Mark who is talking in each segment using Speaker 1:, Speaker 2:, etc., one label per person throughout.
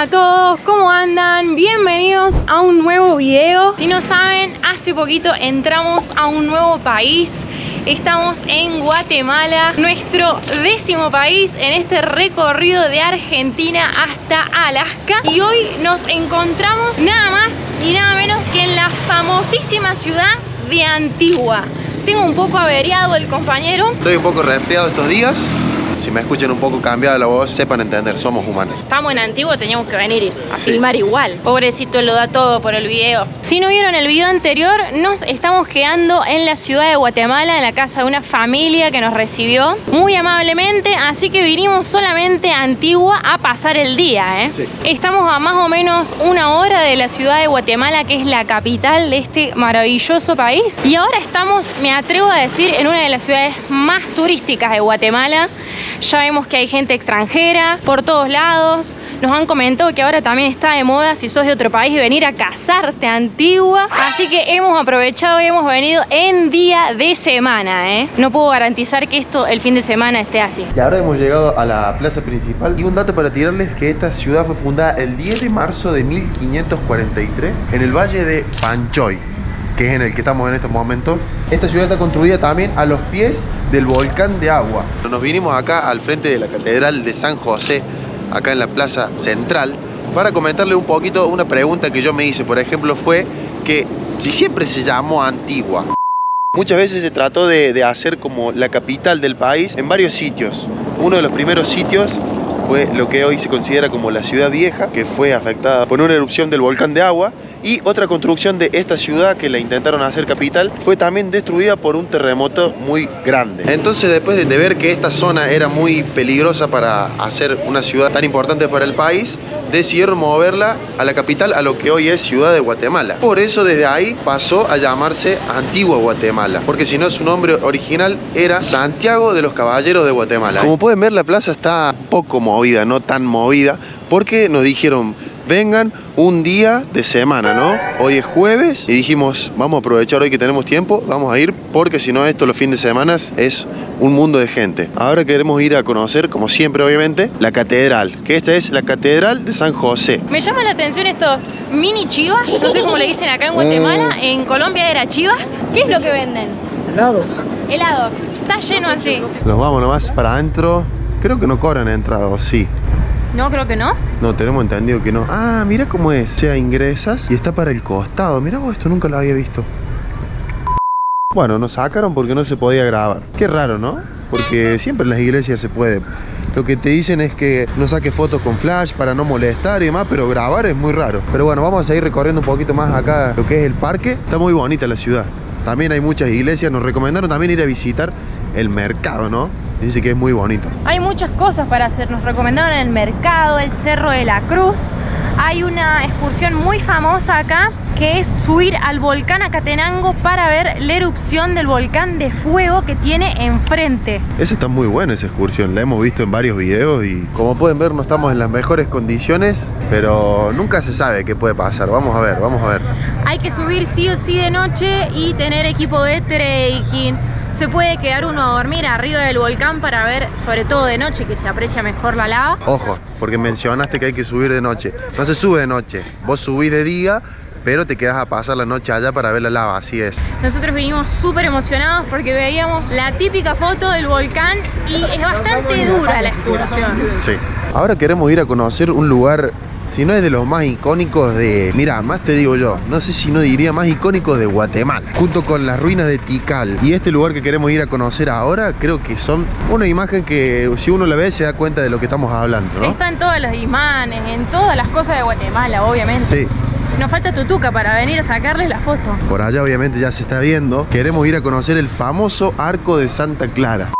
Speaker 1: Hola a todos, ¿cómo andan? Bienvenidos a un nuevo video. Si no saben, hace poquito entramos a un nuevo país. Estamos en Guatemala, nuestro 10º país en este recorrido de Argentina hasta Alaska. Y hoy nos encontramos nada más y nada menos que en la famosísima ciudad de Antigua. Tengo un poco averiado el compañero.
Speaker 2: Estoy un poco resfriado estos días. Si me escuchan un poco cambiada la voz, sepan entender, somos humanos.
Speaker 1: Estamos en Antigua, teníamos que venir a filmar igual. Pobrecito lo da todo por el video. Si no vieron el video anterior, nos estamos quedando en la ciudad de Guatemala, en la casa de una familia que nos recibió muy amablemente. Así que vinimos solamente a Antigua a pasar el día,
Speaker 2: Sí.
Speaker 1: Estamos a más o menos 1 hora de la ciudad de Guatemala, que es la capital de este maravilloso país. Y ahora estamos, me atrevo a decir, en una de las ciudades más turísticas de Guatemala. Ya vemos que hay gente extranjera por todos lados. Nos han comentado que ahora también está de moda, si sos de otro país, venir a casarte a Antigua. Así que hemos aprovechado y hemos venido en día de semana, No puedo garantizar que esto el fin de semana esté así.
Speaker 2: Y ahora hemos llegado a la plaza principal. Y un dato para tirarles, que esta ciudad fue fundada el 10 de marzo de 1543 en el valle de Panchoy, que es en el que estamos en estos momentos. Esta ciudad está construida también a los pies del volcán de agua. Nos vinimos acá al frente de la catedral de San José, acá en la plaza central, para comentarle un poquito una pregunta que yo me hice. Por ejemplo, fue que si siempre se llamó Antigua. Muchas veces se trató de hacer como la capital del país en varios sitios. Uno de los primeros sitios fue lo que hoy se considera como la ciudad vieja, que fue afectada por una erupción del volcán de agua. Y otra construcción de esta ciudad que la intentaron hacer capital fue también destruida por un terremoto muy grande. Entonces, después de ver que esta zona era muy peligrosa para hacer una ciudad tan importante para el país, decidieron moverla a la capital, a lo que hoy es Ciudad de Guatemala. Por eso desde ahí pasó a llamarse Antigua Guatemala, porque si no, su nombre original era Santiago de los Caballeros de Guatemala. Como pueden ver, la plaza está poco movida, no tan movida, porque nos dijeron: vengan un día de semana, ¿no? Hoy es jueves y dijimos, vamos a aprovechar hoy que tenemos tiempo, vamos a ir, porque si no, esto los fines de semana es un mundo de gente. Ahora queremos ir a conocer, como siempre obviamente, la catedral, que esta es la catedral de San José.
Speaker 1: Me llama la atención estos mini chivas, no sé cómo le dicen acá en Guatemala, en Colombia era chivas. ¿Qué es lo que venden?
Speaker 3: Helados.
Speaker 1: Helados, está lleno así.
Speaker 2: Nos vamos nomás para adentro. Creo que no cobran entrada, ¿o sí?
Speaker 1: No, creo que no.
Speaker 2: No, tenemos entendido que no. Ah, mira cómo es. O sea, ingresas y está para el costado. Mirá vos, esto nunca lo había visto. Bueno, nos sacaron porque no se podía grabar. Qué raro, ¿no? Porque siempre en las iglesias se puede. Lo que te dicen es que no saques fotos con flash para no molestar y demás, pero grabar es muy raro. Pero bueno, vamos a seguir recorriendo un poquito más acá lo que es el parque. Está muy bonita la ciudad. También hay muchas iglesias. Nos recomendaron también ir a visitar el mercado, ¿no? Dice que es muy bonito.
Speaker 1: Hay muchas cosas para hacer. Nos recomendaron el mercado, el Cerro de la Cruz. Hay una excursión muy famosa acá, que es subir al volcán Acatenango para ver la erupción del volcán de fuego que tiene enfrente.
Speaker 2: Esa está muy buena, esa excursión. La hemos visto en varios videos y, como pueden ver, no estamos en las mejores condiciones, pero nunca se sabe qué puede pasar. Vamos a ver, vamos a ver.
Speaker 1: Hay que subir sí o sí de noche y tener equipo de trekking. Se puede quedar uno a dormir arriba del volcán para ver, sobre todo de noche, que se aprecia mejor la lava.
Speaker 2: Ojo, porque mencionaste que hay que subir de noche. No se sube de noche, vos subís de día, pero te quedás a pasar la noche allá para ver la lava, así es.
Speaker 1: Nosotros vinimos súper emocionados porque veíamos la típica foto del volcán y es bastante dura la excursión.
Speaker 2: Sí. Ahora queremos ir a conocer un lugar, si no es de los más icónicos de... Mira, más te digo yo, no sé si no diría más icónicos de Guatemala, junto con las ruinas de Tikal. Y este lugar que queremos ir a conocer ahora, creo que son una imagen que si uno la ve se da cuenta de lo que estamos hablando, ¿no?
Speaker 1: Está en todos los imanes, en todas las cosas de Guatemala, obviamente.
Speaker 2: Sí.
Speaker 1: Nos falta Tutuca para venir a sacarles la foto.
Speaker 2: Por allá obviamente ya se está viendo. Queremos ir a conocer el famoso Arco de Santa Clara.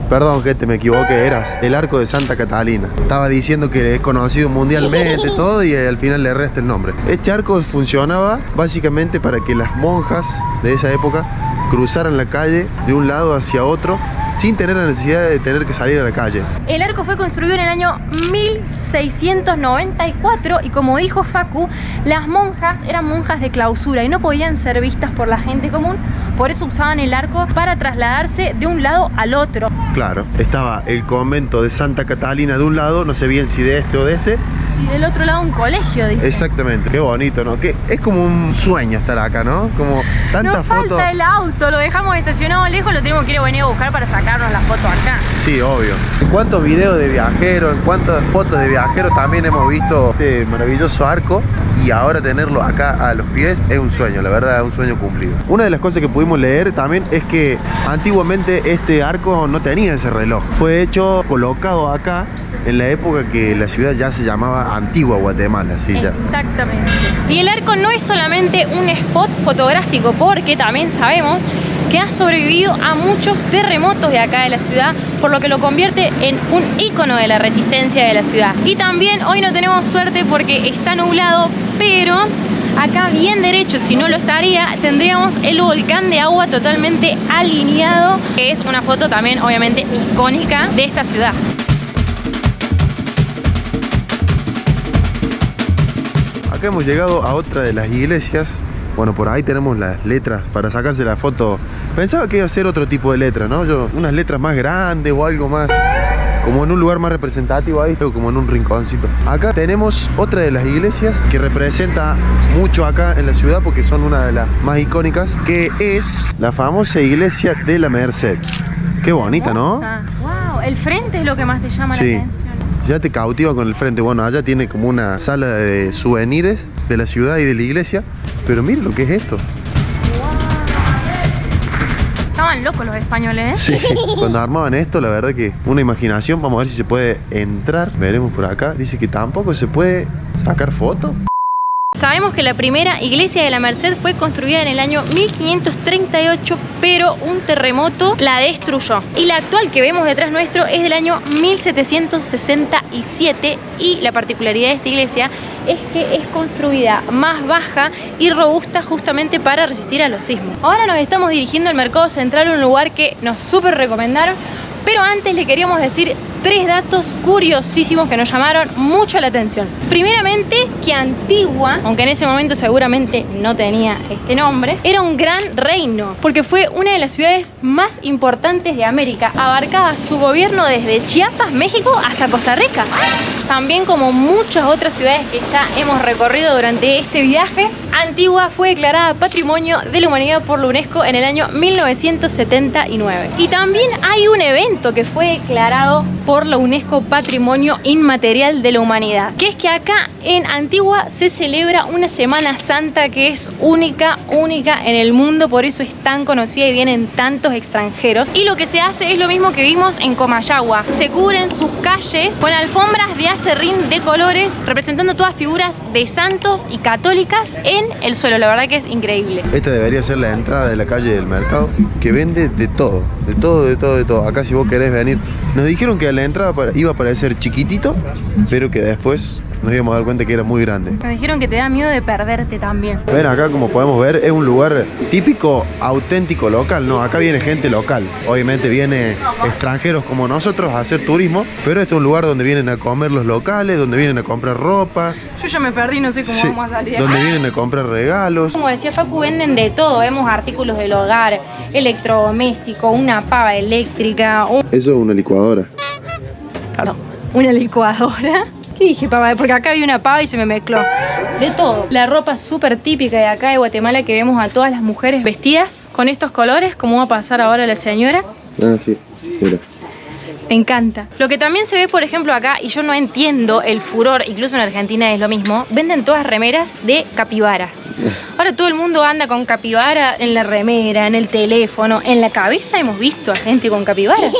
Speaker 2: Perdón, gente, me equivoqué, eras el Arco de Santa Catalina. Estaba diciendo que es conocido mundialmente todo y al final le resta el nombre. Este arco funcionaba básicamente para que las monjas de esa época cruzaran la calle de un lado hacia otro sin tener la necesidad de tener que salir a la calle.
Speaker 1: El arco fue construido en el año 1694 y, como dijo Facu, las monjas eran monjas de clausura y no podían ser vistas por la gente común. Por eso usaban el arco para trasladarse de un lado al otro.
Speaker 2: Claro, estaba el convento de Santa Catalina de un lado, no sé bien si de este o de este,
Speaker 1: Y del otro lado un colegio, dice.
Speaker 2: Exactamente, qué bonito, ¿no? Que es como un sueño estar acá, ¿no? Como tantas
Speaker 1: Nos
Speaker 2: fotos.
Speaker 1: falta el auto, lo dejamos estacionado lejos, lo tenemos que ir a venir a buscar para sacarnos las fotos acá.
Speaker 2: Sí, obvio. ¿En cuántos videos de viajeros, en cuántas fotos de viajeros también hemos visto este maravilloso arco? Y ahora tenerlo acá a los pies es un sueño, la verdad, es un sueño cumplido. Una de las cosas que pudimos leer también es que antiguamente este arco no tenía ese reloj. Fue hecho, colocado acá en la época que la ciudad ya se llamaba Antigua Guatemala, sí, ya.
Speaker 1: Exactamente. Y el arco no es solamente un spot fotográfico, porque también sabemos que ha sobrevivido a muchos terremotos de acá de la ciudad, por lo que lo convierte en un ícono de la resistencia de la ciudad. Y también hoy no tenemos suerte porque está nublado, pero acá bien derecho, si no lo estaría, tendríamos el volcán de agua totalmente alineado, que es una foto también obviamente icónica de esta ciudad.
Speaker 2: Acá hemos llegado a otra de las iglesias. Bueno, por ahí tenemos las letras para sacarse la foto. Pensaba que iba a ser otro tipo de letra, ¿no? Unas letras más grandes o algo más, como en un lugar más representativo ahí, o como en un rinconcito. Acá tenemos otra de las iglesias que representa mucho acá en la ciudad porque son una de las más icónicas, que es la famosa iglesia de la Merced. Qué bonita, ¿no?
Speaker 1: Wow, el frente es lo que más te llama la atención.
Speaker 2: Ya te cautiva con el frente. Bueno, allá tiene como una sala de souvenirs de la ciudad y de la iglesia. Pero miren lo que es esto.
Speaker 1: Estaban locos los españoles, ¿eh?
Speaker 2: Sí, cuando armaban esto, la verdad que una imaginación. Vamos a ver si se puede entrar. Veremos por acá. Dice que tampoco se puede sacar foto.
Speaker 1: Sabemos que la primera iglesia de la Merced fue construida en el año 1538, pero un terremoto la destruyó. Y la actual que vemos detrás nuestro es del año 1767 y la particularidad de esta iglesia es que es construida más baja y robusta justamente para resistir a los sismos. Ahora nos estamos dirigiendo al Mercado Central, un lugar que nos súper recomendaron, pero antes le queríamos decir 3 datos curiosísimos que nos llamaron mucho la atención. Primeramente, que Antigua, aunque en ese momento seguramente no tenía este nombre, era un gran reino, porque fue una de las ciudades más importantes de América. Abarcaba su gobierno desde Chiapas, México, hasta Costa Rica. También, como muchas otras ciudades que ya hemos recorrido durante este viaje, Antigua fue declarada Patrimonio de la Humanidad por la UNESCO en el año 1979. Y también hay un evento que fue declarado por la UNESCO Patrimonio Inmaterial de la Humanidad, que es que acá en Antigua se celebra una Semana Santa que es única en el mundo, por eso es tan conocida y vienen tantos extranjeros. Y lo que se hace es lo mismo que vimos en Comayagua: se cubren sus calles con alfombras de acerrín de colores representando todas figuras de santos y católicas en el suelo. La verdad que es increíble.
Speaker 2: Esta debería ser la entrada de la calle del mercado, que vende de todo, de todo, de todo, de todo. Acá si vos querés venir, nos dijeron que la entrada iba a parecer chiquitito, pero que después nos íbamos a dar cuenta que era muy grande.
Speaker 1: Me dijeron que te da miedo de perderte también.
Speaker 2: Ven, acá como podemos ver es un lugar típico, auténtico, local. No, acá viene gente local. Obviamente viene extranjeros como nosotros a hacer turismo, pero este es un lugar donde vienen a comer los locales, donde vienen a comprar ropa.
Speaker 1: Yo ya me perdí, no sé cómo vamos a salir.
Speaker 2: Donde vienen a comprar regalos.
Speaker 1: Como decía Facu, venden de todo. Vemos artículos del hogar, electrodoméstico, una pava eléctrica.
Speaker 2: Eso es una licuadora.
Speaker 1: Perdón, una licuadora. ¿Qué dije, pava? Porque acá había una pava y se me mezcló. De todo. La ropa súper típica de acá de Guatemala, que vemos a todas las mujeres vestidas con estos colores, como va a pasar ahora la señora.
Speaker 2: Ah, sí, mira.
Speaker 1: Me encanta. Lo que también se ve, por ejemplo, acá, y yo no entiendo el furor, incluso en Argentina es lo mismo, venden todas remeras de capibaras. Ahora todo el mundo anda con capibara en la remera, en el teléfono, en la cabeza hemos visto a gente con capibara.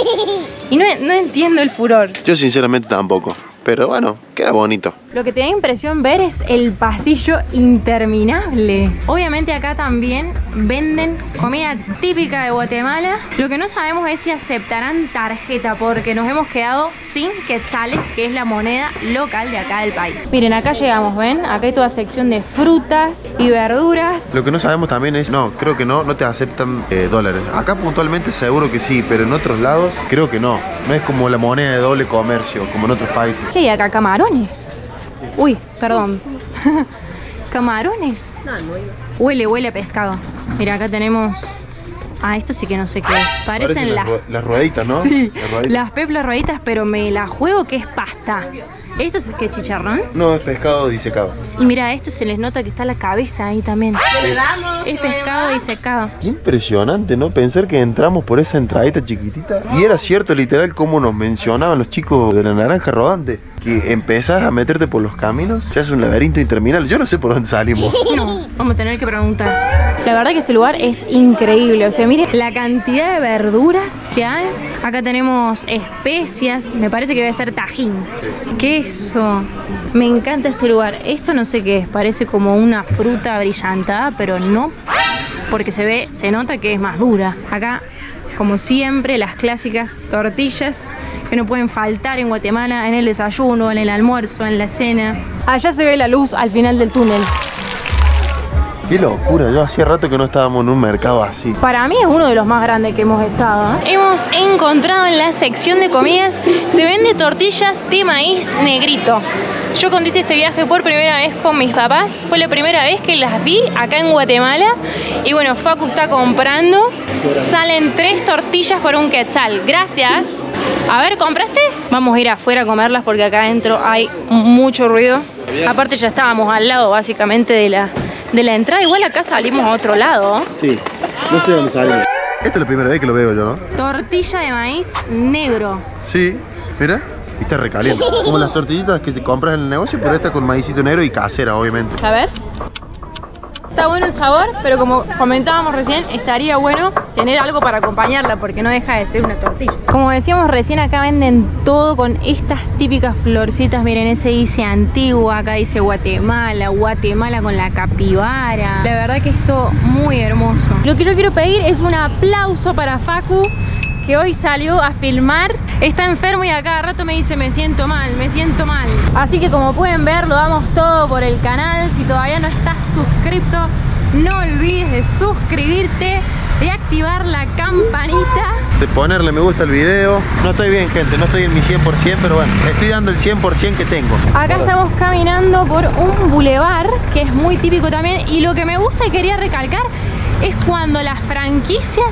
Speaker 1: Y no entiendo el furor.
Speaker 2: Yo sinceramente tampoco. Pero bueno, queda bonito.
Speaker 1: Lo que te da impresión ver es el pasillo interminable. Obviamente acá también venden comida típica de Guatemala. Lo que no sabemos es si aceptarán tarjeta, porque nos hemos quedado sin quetzales, que es la moneda local de acá del país. Miren, acá llegamos, ¿ven? Acá hay toda sección de frutas y verduras.
Speaker 2: Lo que no sabemos también es, no, creo que no te aceptan dólares. Acá puntualmente seguro que sí, pero en otros lados creo que no. No es como la moneda de doble comercio, como en otros países.
Speaker 1: ¿Qué hay acá? ¿Camarones? Uy, perdón. ¿Camarones? Huele a pescado. Mira, acá tenemos... Ah, esto sí que no sé qué es. Parecen
Speaker 2: las rueditas, ¿no?
Speaker 1: Sí,
Speaker 2: las rueditas.
Speaker 1: Las peplas rueditas, pero me la juego que es pasta. ¿Esto es qué, chicharrón?
Speaker 2: No, es pescado disecado.
Speaker 1: Y mira, esto se les nota que está la cabeza ahí también. Es pescado disecado.
Speaker 2: Qué impresionante, ¿no? Pensar que entramos por esa entradita chiquitita. Y era cierto, literal, como nos mencionaban los chicos de la naranja rodante. Que empezás a meterte por los caminos, se hace un laberinto interminable. Yo no sé por dónde salimos.
Speaker 1: No, vamos a tener que preguntar. La verdad que este lugar es increíble. O sea, miren la cantidad de verduras que hay. Acá tenemos especias. Me parece que debe ser tajín. Queso. Me encanta este lugar. Esto no sé qué es. Parece como una fruta brillantada, pero no. Porque se nota que es más dura. Acá, como siempre, las clásicas tortillas que no pueden faltar en Guatemala, en el desayuno, en el almuerzo, en la cena. Allá se ve la luz al final del túnel.
Speaker 2: Qué locura, yo hacía rato que no estábamos en un mercado así.
Speaker 1: Para mí es uno de los más grandes que hemos estado, ¿eh? Hemos encontrado en la sección de comidas, se vende tortillas de maíz negrito. Yo cuando hice este viaje por primera vez con mis papás, fue la primera vez que las vi acá en Guatemala. Y bueno, Facu está comprando. Salen 3 tortillas por un quetzal. Gracias. A ver, ¿compraste? Vamos a ir afuera a comerlas porque acá adentro hay mucho ruido. Aparte ya estábamos al lado básicamente de la entrada. Igual acá salimos a otro lado.
Speaker 2: Sí, no sé dónde salimos. Esta es la primera vez que lo veo yo, ¿no?
Speaker 1: Tortilla de maíz negro.
Speaker 2: Sí, mira, y está recaliente. Como las tortillitas que se compras en el negocio, pero esta con maicito negro y casera, obviamente.
Speaker 1: A ver. Está bueno el sabor, pero como comentábamos recién, estaría bueno tener algo para acompañarla porque no deja de ser una tortilla. Como decíamos recién, acá venden todo con estas típicas florcitas. Miren, ese dice Antigua, acá dice Guatemala, Guatemala con la capibara. La verdad que es todo muy hermoso. Lo que yo quiero pedir es un aplauso para Facu, que hoy salió a filmar. Está enfermo y a cada rato me dice me siento mal, me siento mal. Así que como pueden ver, lo damos todo por el canal. Si todavía no estás suscrito, no olvides de suscribirte, de activar la campanita,
Speaker 2: de ponerle me gusta al video. No estoy bien, gente, no estoy en mi 100%, pero bueno, estoy dando el 100% que tengo.
Speaker 1: Acá estamos caminando por un bulevar que es muy típico también. Y lo que me gusta y quería recalcar es cuando las franquicias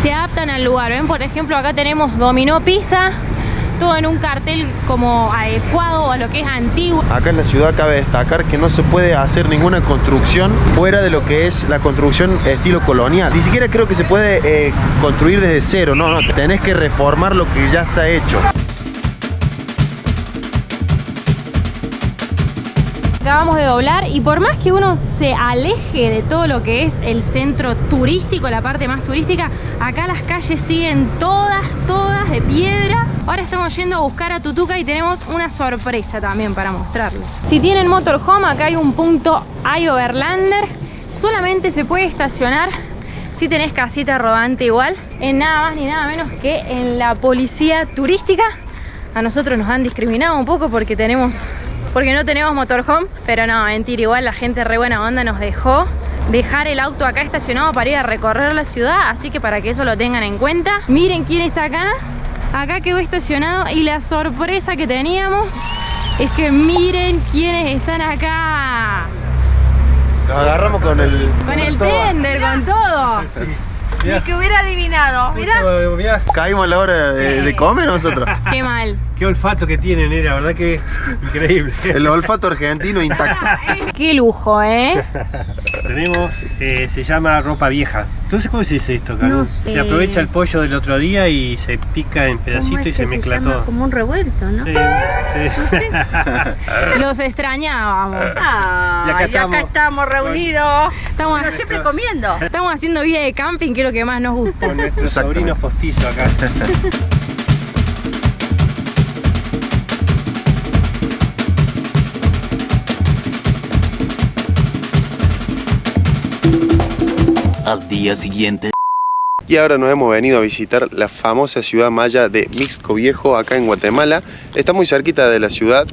Speaker 1: se adaptan al lugar. ¿Ven? Por ejemplo, acá tenemos Dominó Pizza, todo en un cartel como adecuado a lo que es antiguo.
Speaker 2: Acá en la ciudad cabe destacar que no se puede hacer ninguna construcción fuera de lo que es la construcción estilo colonial. Ni siquiera creo que se puede construir desde cero, no, tenés que reformar lo que ya está hecho.
Speaker 1: Acabamos de doblar y por más que uno se aleje de todo lo que es el centro turístico, la parte más turística, acá las calles siguen todas de piedra. Ahora estamos yendo a buscar a Tutuca y tenemos una sorpresa también para mostrarles. Si tienen motorhome, acá hay un punto iOverlander. Solamente se puede estacionar si tenés casita rodante igual, en nada más ni nada menos que en la policía turística. A nosotros nos han discriminado un poco porque no tenemos motorhome, pero no, mentira, igual la gente re buena onda nos dejó dejar el auto acá estacionado para ir a recorrer la ciudad, así que para que eso lo tengan en cuenta. Miren quién está acá. Acá quedó estacionado y la sorpresa que teníamos es que miren quiénes están acá.
Speaker 2: Nos agarramos con el
Speaker 1: tender, con todo.
Speaker 3: Sí.
Speaker 4: Ni que hubiera adivinado. Mira.
Speaker 2: Caímos a la hora de comer nosotros.
Speaker 1: Qué mal.
Speaker 3: Qué olfato que tienen, la verdad que increíble.
Speaker 2: El olfato argentino intacto.
Speaker 1: Qué lujo, ¿eh?
Speaker 3: Tenemos, se llama ropa vieja. Entonces, ¿cómo se dice esto, Carlos?
Speaker 1: No sé.
Speaker 3: Se aprovecha el pollo del otro día y se pica en pedacitos y se mezcla todo.
Speaker 4: Como un revuelto, ¿no?
Speaker 3: Sí, sí.
Speaker 1: Los extrañábamos.
Speaker 4: Ah,
Speaker 3: Y acá
Speaker 4: y acá estamos reunidos.
Speaker 1: Estamos,
Speaker 4: Pero siempre comiendo.
Speaker 1: estamos haciendo vida de camping, que es lo que más nos gusta.
Speaker 3: Con nuestros
Speaker 2: Exactamente.
Speaker 3: sobrinos postizos acá.
Speaker 5: Al día siguiente.
Speaker 2: Y ahora nos hemos venido a visitar la famosa ciudad maya de Mixco Viejo, acá en Guatemala. Está muy cerquita de la ciudad,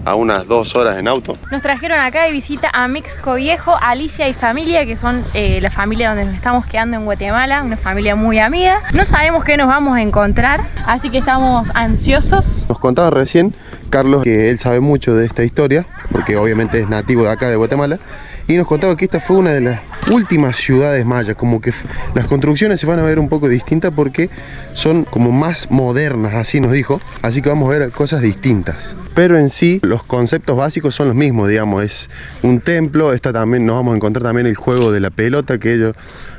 Speaker 2: a unas 2 horas en auto.
Speaker 1: Nos trajeron acá de visita a Mixco Viejo, Alicia y familia, que son la familia donde nos estamos quedando en Guatemala, una familia muy amiga. No sabemos qué nos vamos a encontrar, así que estamos ansiosos.
Speaker 2: Nos contaba recién Carlos que él sabe mucho de esta historia, porque obviamente es nativo de acá de Guatemala, y nos contaba que esta fue una de las últimas ciudades mayas, como que las construcciones se van a ver un poco distintas porque son como más modernas, así nos dijo, así que vamos a ver cosas distintas. Pero en sí, los conceptos básicos son los mismos, digamos, es un templo, también nos vamos a encontrar también el juego de la pelota que ellos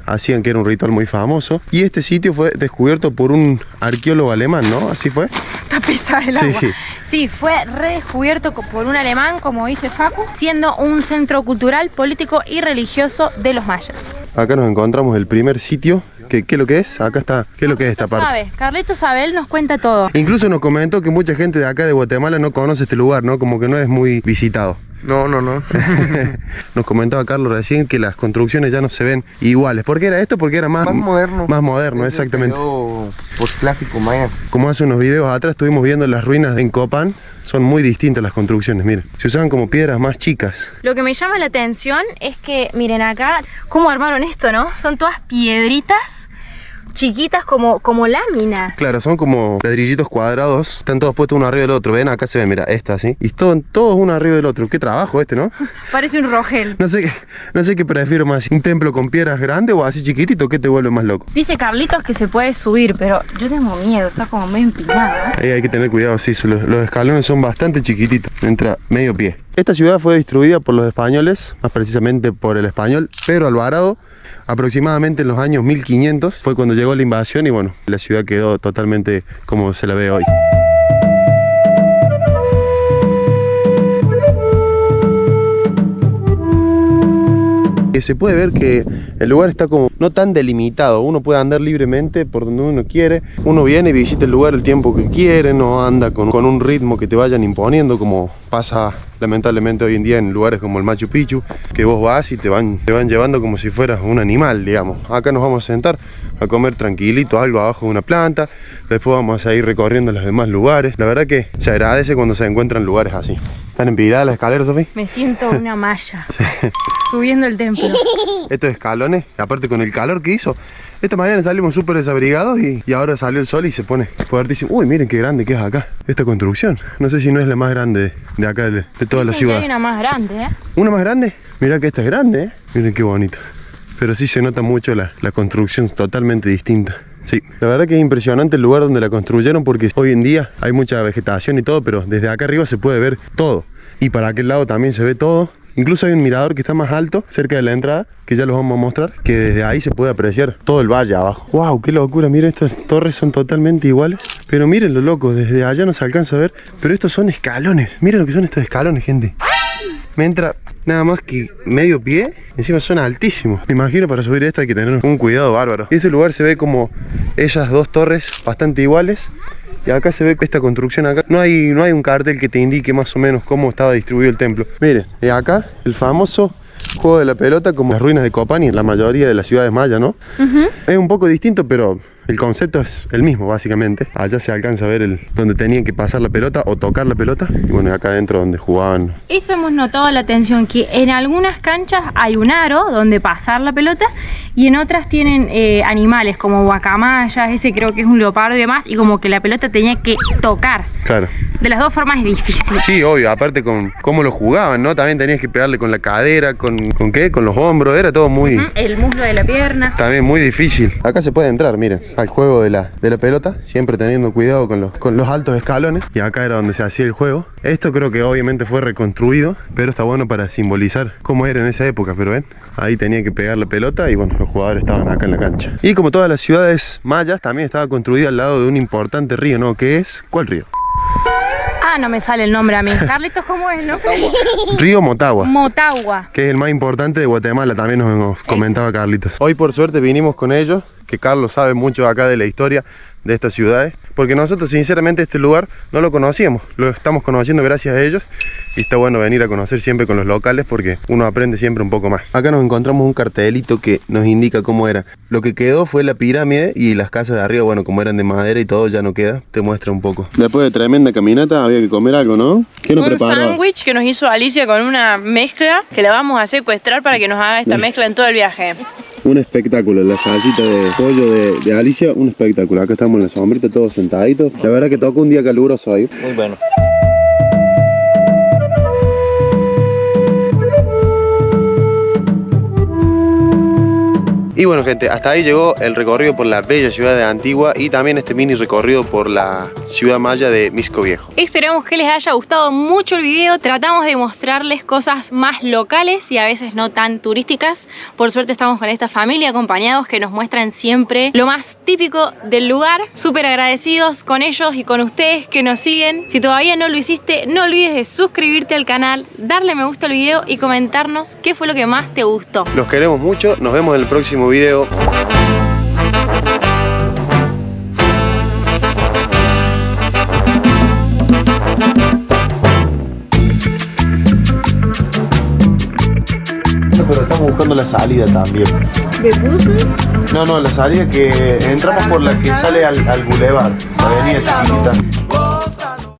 Speaker 2: hacían, que era un ritual muy famoso. Y este sitio fue descubierto por un arqueólogo alemán, ¿no? ¿Así fue?
Speaker 1: Está pesada el agua. Sí, fue redescubierto por un alemán, como dice Facu, siendo un centro cultural, político y religioso de los mayas.
Speaker 2: Acá nos encontramos el primer sitio. ¿Qué es lo que es? Acá está. ¿Qué es lo que es esta parte?
Speaker 1: Carlitos Abel nos cuenta todo.
Speaker 2: Incluso nos comentó que mucha gente de acá de Guatemala no conoce este lugar, ¿no? Como que no es muy visitado.
Speaker 6: No.
Speaker 2: Nos comentaba Carlos recién que las construcciones ya no se ven iguales. ¿Por qué era esto? Porque era más moderno. Más moderno, exactamente.
Speaker 6: Postclásico maya.
Speaker 2: Como hace unos videos atrás estuvimos viendo las ruinas en Copán, son muy distintas las construcciones, miren. Se usaban como piedras más chicas.
Speaker 1: Lo que me llama la atención es que, miren acá, cómo armaron esto, ¿no? Son todas piedritas chiquitas como láminas.
Speaker 2: Claro, son como ladrillitos cuadrados, están todos puestos uno arriba del otro. Ven, acá se ve, mira, esta así. Y todos uno arriba del otro. Qué trabajo este, ¿no?
Speaker 1: Parece un rogel.
Speaker 2: No sé qué prefiero más, un templo con piedras grandes o así chiquitito, ¿qué te vuelve más loco?
Speaker 1: Dice Carlitos que se puede subir, pero yo tengo miedo, está como medio empinado.
Speaker 2: Ahí hay que tener cuidado, sí, los escalones son bastante chiquititos, entra medio pie. Esta ciudad fue destruida por los españoles, más precisamente por el español Pedro Alvarado, aproximadamente en los años 1500, fue cuando llegó la invasión y bueno, la ciudad quedó totalmente como se la ve hoy. Se puede ver que el lugar está como no tan delimitado, uno puede andar libremente por donde uno quiere, uno viene y visita el lugar el tiempo que quiere, no anda con un ritmo que te vayan imponiendo como pasa lamentablemente hoy en día en lugares como el Machu Picchu, que vos vas y te van llevando como si fueras un animal, digamos. Acá nos vamos a sentar a comer tranquilito algo abajo de una planta, después vamos a ir recorriendo los demás lugares. La verdad que se agradece cuando se encuentran lugares así. ¿Están empinadas las escaleras, Sofi?
Speaker 1: Me siento una malla. Sí. Subiendo el templo.
Speaker 2: Estos escalones, aparte con el calor que hizo, esta mañana salimos súper desabrigados y ahora salió el sol y se pone fuertísimo. Uy, miren qué grande que es acá, esta construcción. No sé si no es la más grande de acá, de toda la ciudad.
Speaker 1: Hay una más grande, ¿eh?
Speaker 2: ¿Una más grande? Mirá que esta es grande, ¿eh? Miren qué bonito. Pero sí se nota mucho la construcción totalmente distinta. Sí, la verdad que es impresionante el lugar donde la construyeron porque hoy en día hay mucha vegetación y todo, pero desde acá arriba se puede ver todo. Y para aquel lado también se ve todo. Incluso hay un mirador que está más alto, cerca de la entrada, que ya los vamos a mostrar, que desde ahí se puede apreciar todo el valle abajo. ¡Wow! ¡Qué locura! Miren, estas torres son totalmente iguales. Pero miren lo loco, desde allá no se alcanza a ver. Pero estos son escalones. Miren lo que son estos escalones, gente. Me entra nada más que medio pie. Encima son altísimos. Me imagino para subir esta hay que tener un cuidado bárbaro. Y este lugar se ve como esas dos torres bastante iguales. Y acá se ve que esta construcción acá no hay un cartel que te indique más o menos cómo estaba distribuido el templo. Miren, acá el famoso juego de la pelota como las ruinas de Copán y en la mayoría de las ciudades mayas, ¿no? Es un poco distinto, pero el concepto es el mismo básicamente. Allá se alcanza a ver donde tenían que pasar la pelota o tocar la pelota. Y bueno, acá adentro donde jugaban.
Speaker 1: Eso hemos notado la atención, que en algunas canchas hay un aro donde pasar la pelota y en otras tienen animales como guacamayas, ese creo que es un leopardo y demás, y como que la pelota tenía que tocar.
Speaker 2: Claro.
Speaker 1: De las dos formas es difícil.
Speaker 2: Sí, obvio, aparte con cómo lo jugaban, ¿no? También tenías que pegarle con la cadera, ¿con qué? Con los hombros, era todo muy...
Speaker 1: El muslo de la pierna.
Speaker 2: También muy difícil. Acá se puede entrar, miren, al juego de la pelota, siempre teniendo cuidado con los altos escalones. Y acá era donde se hacía el juego. Esto creo que obviamente fue reconstruido, pero está bueno para simbolizar cómo era en esa época, pero ven, ahí tenía que pegar la pelota y bueno, los jugadores estaban acá en la cancha. Y como todas las ciudades mayas, también estaba construida al lado de un importante río, ¿no? ¿Qué es? ¿Cuál río?
Speaker 1: Ah, no me sale el nombre a mí. Carlitos, ¿cómo es el nombre?
Speaker 2: Río Motagua.
Speaker 1: Motagua.
Speaker 2: Que es el más importante de Guatemala, también nos comentaba Carlitos. Hoy por suerte vinimos con ellos, que Carlos sabe mucho acá de la historia de estas ciudades, porque nosotros sinceramente este lugar no lo conocíamos, lo estamos conociendo gracias a ellos y está bueno venir a conocer siempre con los locales porque uno aprende siempre un poco más. Acá nos encontramos un cartelito que nos indica cómo era. Lo que quedó fue la pirámide y las casas de arriba, bueno, como eran de madera y todo ya no queda, te muestra un poco. Después de tremenda caminata había que comer algo, ¿no? ¿Qué nos preparó?
Speaker 1: Un sándwich que nos hizo Alicia con una mezcla que la vamos a secuestrar para que nos haga esta mezcla en todo el viaje.
Speaker 2: Un espectáculo, la salsita de pollo de Alicia, un espectáculo. Acá estamos en la sombrita todos sentaditos. La verdad que toca un día caluroso ahí.
Speaker 6: Muy bueno.
Speaker 2: Y bueno, gente, hasta ahí llegó el recorrido por la bella ciudad de Antigua y también este mini recorrido por la ciudad maya de Mixco Viejo.
Speaker 1: Esperamos que les haya gustado mucho el video. Tratamos de mostrarles cosas más locales y a veces no tan turísticas. Por suerte estamos con esta familia acompañados que nos muestran siempre lo más típico del lugar. Súper agradecidos con ellos y con ustedes que nos siguen. Si todavía no lo hiciste, no olvides de suscribirte al canal, darle me gusta al video y comentarnos qué fue lo que más te gustó.
Speaker 2: Los queremos mucho, nos vemos en el próximo video. Pero estamos buscando la salida también.
Speaker 4: ¿De buses?
Speaker 2: No, la salida que entramos por la que sale al bulevar, la avenida chiquita.